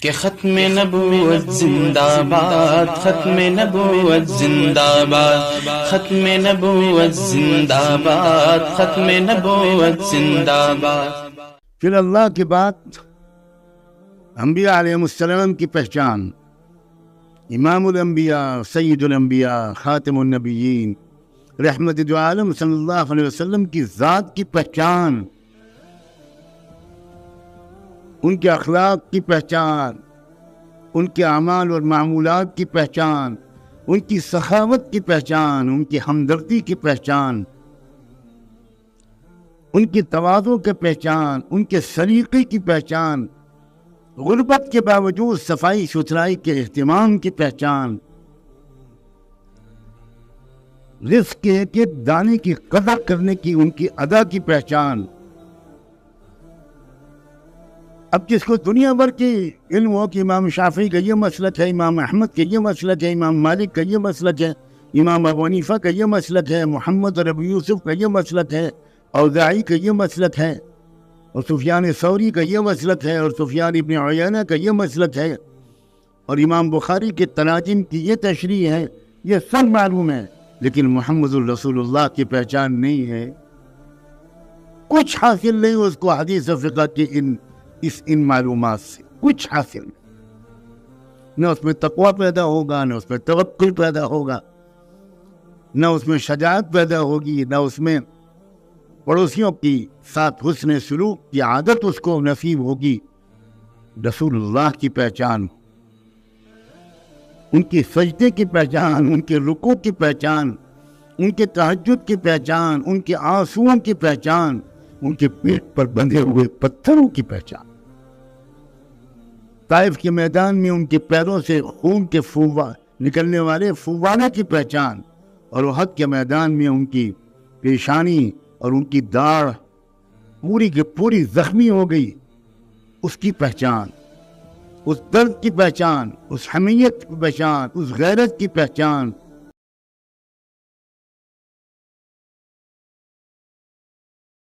کہ ختم نبوت زندہ باد، ختم نبوت زندہ باد، ختم نبوت زندہ باد، ختم نبوت زندہ باد۔ پھر اللہ کے بعد انبیاء علیہ السلام کی پہچان، امام الانبیاء، سید الانبیاء، خاتم النبیین، رحمت دو عالم صلی اللہ علیہ وسلم کی ذات کی پہچان، ان کے اخلاق کی پہچان، ان کے اعمال اور معمولات کی پہچان، ان کی سخاوت کی پہچان، ان کی ہمدردی کی پہچان، ان کی تواضع کی پہچان، ان کے سلیقے کی پہچان، غربت کے باوجود صفائی ستھرائی کے اہتمام کی پہچان، رزق کے ایک ایک دانے کی قدر کرنے کی ان کی ادا کی پہچان۔ اب جس کو دنیا بھر کی علم ہو کہ امام شافعی کا یہ مسلک ہے، امام احمد کا یہ مسلک ہے، امام مالک کا یہ مسلک ہے، امام ابو حنیفہ کا یہ مسلک ہے، محمد اور ابو یوسف کا یہ مسلک ہے، اوزاعی کا یہ مسلک ہے، اور سفیان ثوری کا یہ مسلک ہے، اور سفیان ابن عیینہ کا یہ مسلک ہے، اور امام بخاری کے تراجم کی یہ تشریح ہے، یہ سب معلوم ہے، لیکن محمد الرسول اللہ کی پہچان نہیں ہے۔ کچھ حاصل نہیں اس کو حدیث و فقہ کی ان معلومات سے، کچھ حاصل نہیں۔ نہ اس میں تقویٰ پیدا ہوگا، نہ اس میں توکل پیدا ہوگا، نہ اس میں شجاعت پیدا ہوگی، نہ اس میں پڑوسیوں کی ساتھ حسن سلوک کی عادت اس کو نصیب ہوگی۔ رسول اللہ کی پہچان، ان کی سجدے کی پہچان، ان کے رکوع کی پہچان، ان کے تہجد کی پہچان، ان کے آنسوؤں کی پہچان، ان کے پیٹ پر بندھے ہوئے پتھروں کی پہچان، طائف کے میدان میں ان کے پیروں سے خون کے نکلنے والے فوارے کی پہچان، اور احد کے میدان میں ان کی پیشانی اور ان کی داڑھ پوری کی پوری زخمی ہو گئی، اس کی پہچان، اس درد کی پہچان، اس حمیت کی پہچان، اس غیرت کی پہچان،